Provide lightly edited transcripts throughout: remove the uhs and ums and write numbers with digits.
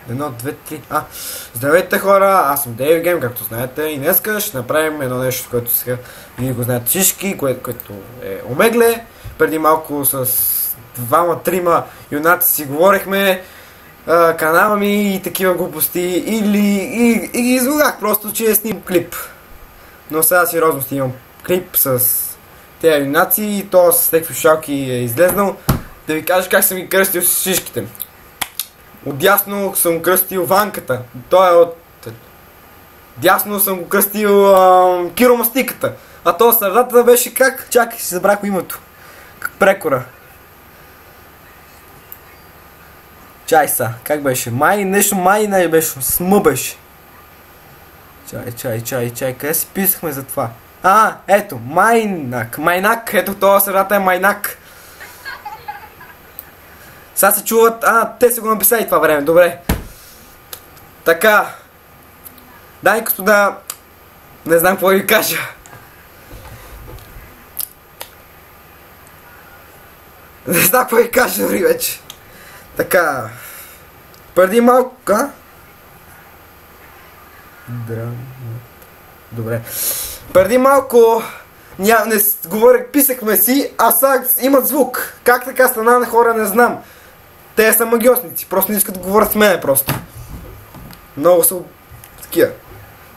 Едно, две, три. Здравейте хора, аз съм Дейв Гейм, както знаете, и днеска ще направим едно нещо, което сега вие го знаете всички, което е Омегле. Преди малко с двама-трима юнаци си говорихме канала ми и такива глупости, и ги излагах просто, че снимам клип. Но сега сериозно снимам клип с тези юнаци и то с някакви шалки е излезнал. Да ви кажа как съм ги кръстил с шишките. Отдясно съм кръстил Ванката. Той е от... Дясно съм го кръстил Киромастиката. А то средата беше как? Чакай, си забрах името. Прекора. Чай са. Как беше? Май не беше. Смъ беше. Чай. Къде си писахме за това? Ето. Майнак. Ето това средата е Майнак. Сега се чуват... те са го написали това време, добре. Така. Дами и господа, не знам какво да ви кажа. Не знам какво да ви кажа дори вече. Така. Преди малко... Добре. Преди малко... не говорех, писахме си, а сега имат звук. Как така стана на хора, не знам. Те са магиосници, просто не искат да говорят с мене просто. Много са такива.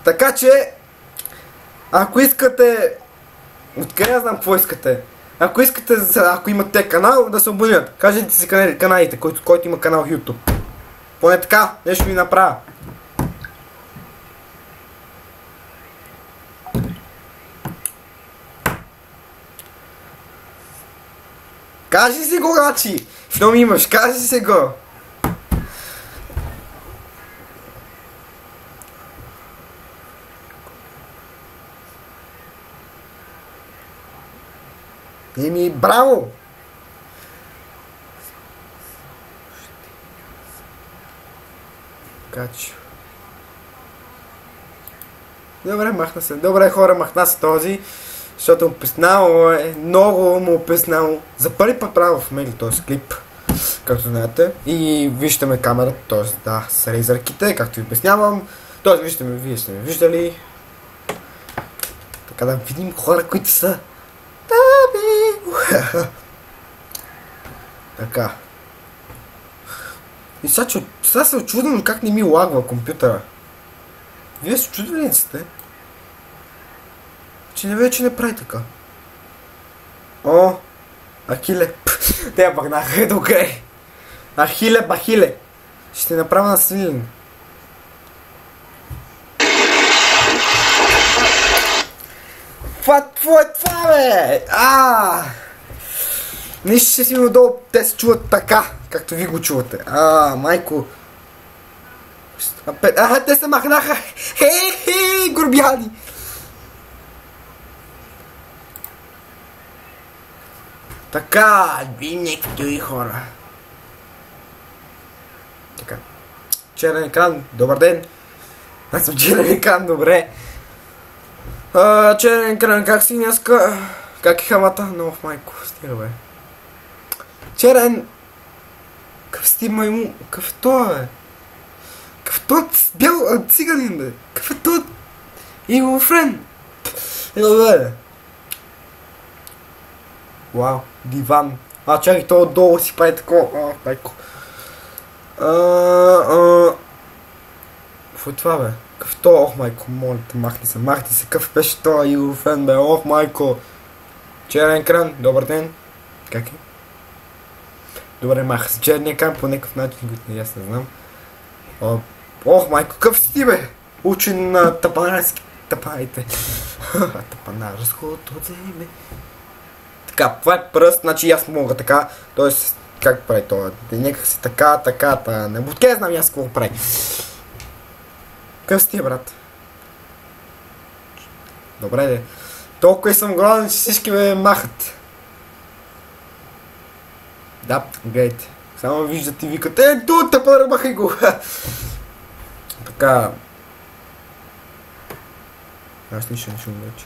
Така че, ако искате... Откъде я знам какво искате? Ако искате, ако имате канал, да се абонират. Кажете си каналите, който има канал в YouTube. Поне така, нещо ми направя. Кажи си го, гачи! Що ми имаш? Кажи си го! Браво! Гачи. Добре, махна се. Добре, хора, махна се този. Защото много му описнало. За първи път правя в мейли този клип, както знаете. И виждаме камерата, т.е. да, с рейзърките, както ви обяснявам. Т.е. вие сте ме виждали. Така да видим хора, които са... Така. И сега се очудвам как не ми лагва компютъра. Вие се очудвали ли сте? Че вече не прави така. Ахиле. Те я багнаха, добре. Ахиле. Ще направя на свилен. Това е това, бе! Нищо ще си ми отдолу, те се чуват така, както ви го чувате. Майко. Те се махнаха. Хей, горбяни. Така, някакви хора. Така. Черен екран, добър ден. Аз съм черен екран, добре. Черен екран, как си днеска? Как е хамата? Много майко, стига бе. Черен... Какъв си ти майму? Какъв е това, бе? Какъв е това бял циганин, бе? Какъв е това? Его френ. Бе. Вау, диван. Чакай, то отдолу си прави такова. Майко. Какво е това, бе? Какъв то? Майко, моля те, махни се. Какъв беше то? Юфен, бе, майко. Черен екран, добър ден. Как е? Добре, маха се черния екран по някакъв начин, който не аз не знам. Майко, какъв си ти, бе? Учен на тапанарски тапаните. Тапанарското земе. Така, това е пръст, значи аз мога така, т.е. как прави това? Някак си така, не бъдке знам аз какво прави. Къв си ти, брат? Добре, де. Толкова и съм гладен, че всички ме махат. Да, гледайте. Само виждате и викате, тапър, махай го. Така. Аз нищо не шум вече.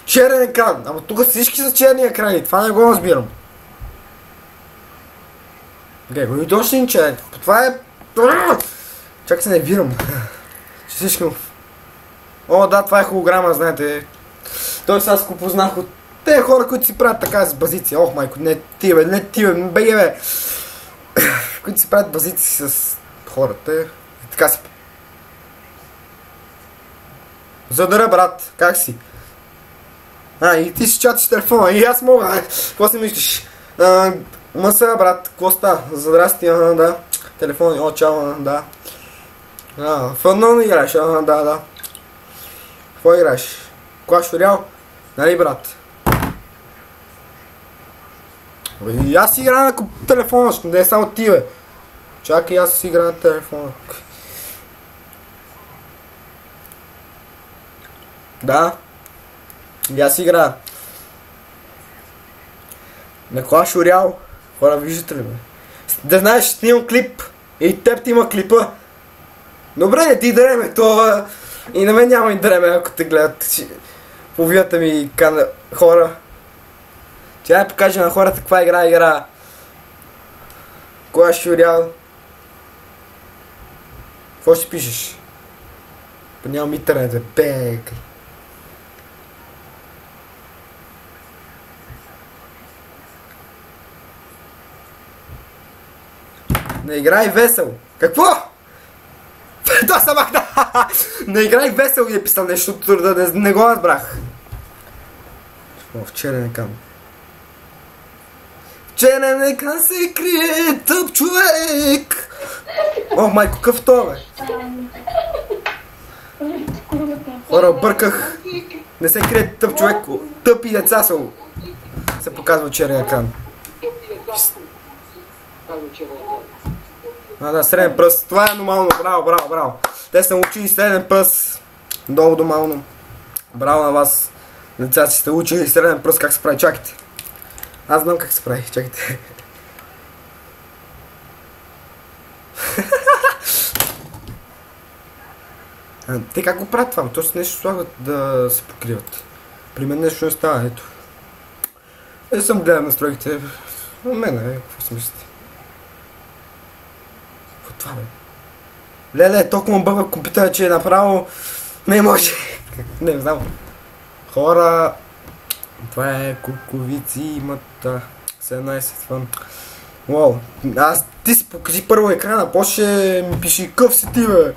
Черен екран! Ама тук всички са черни екрани, това не го разбирам. Грегори Дошин, че това е... Чакай се не вирам. Че всички му... О, да, това е холограма, знаете. Той сега го познах от те хора, които си правят така с базици. Ох, майко, не ти, бе, не ти, бе, които си правят базици с хората. И така си... Задъра, брат, как си? И ти си чатиш телефона, и аз мога, какво си мислиш? Мъса, брат, какво ста? Здрасти, да. Телефон, о, чао, да. Фънно не играеш, да. Какво играеш? Clash Royale? Нали, брат? И аз си играя на телефона, не е само ти, бе. Чакай, аз си играя на телефона. Да. И аз си играя. На Clash Royale. Хора, виждате ли, бе? Да знаеш, снимам клип. И теб ти има клипа. Добре, не ти дреме това. И на мен няма и дреме, ако те гледат. Половината ми хора. Тя да покаже на хората каква игра. Clash Royale. Какво ще пишеш? Па нямам интернет, бе. Не играй весел. Какво? Да, се махна! Не играй весел, ми е писал нещо, да не го разбрах. В черен екран. В черен екран се крие тъп човек! О, майко, какъв това, бе? Хора, бърках. Не се крие тъп човек, тъпи деца се показва черен екран. Да, среден пръст. Това е нормално. Браво. Те са учили среден пръст. Долу нормално. Браво на вас. Децата си сте учили среден пръст как се прави. Чакайте. Аз знам как се прави. Чакайте. Те как го правят това? То с нещо слагат да се покриват. При мен нещо не става. Ето. Не съм гледал настройките. На мен какво си мислите? Това, бе. Леле, толкова бъга компютъра, че е направо... Не може. Не знам. Хора... Това е куковици, имат... 17 фън. Уау. Ти си покажи първо екрана, после ми пиши къв си ти, бе.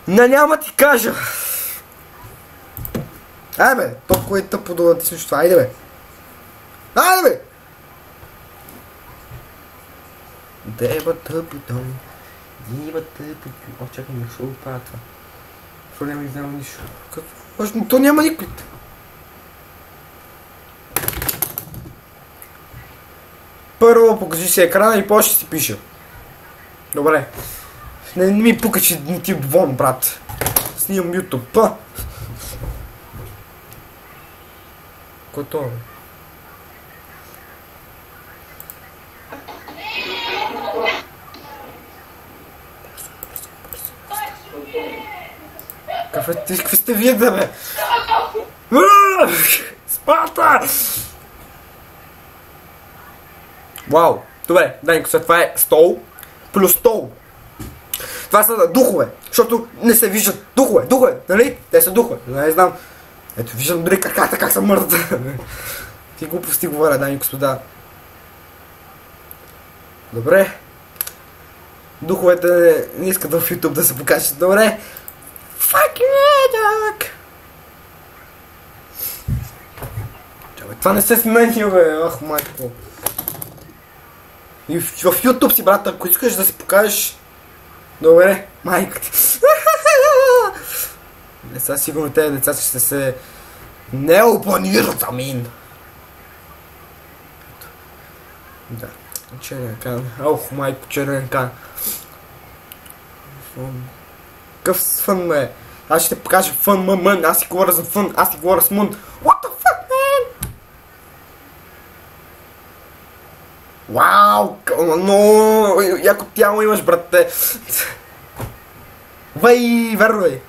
Няма ти кажа. Айде, бе, толкова е тъпо да натиснеш това. Айде, бе. Деба тъпо дом. Деба тъпо... О, чакай, не ще го правя това. Защо няма издава нищо? Какво? То няма никой. Първо покажи си екрана и после ще си пиша. Добре. Не ми пука, че не ти вон, брат. Снимам YouTube. Готово. Какви сте вие, да, бе? Спарта! Вау! Добре, Данико, след това е стол плюс стол. Това са духове, защото не се виждат духове, нали? Те са духове, не знам. Ето, виждам дори краката как са мърдат. Ти глупости говоря, дами и господа. Добре. Духовете не искат в YouTube да се покажат. Добре. Fuck you, това не се сменя, бе. Ах, майко. И в YouTube си, брат, ако искаш да се покажеш... Добре, майко ти. Сега сигурно тези деца ще се... Не опонират, амин. Да. Черен кан. Ох, майко, черен кан. Какъв фън, бе? Аз ще покажа фън, мън. Аз си говоря за фън. Аз си говоря с мън. What the fuck, man? Вау! Но яко тяло имаш, брате. Вай, верно е.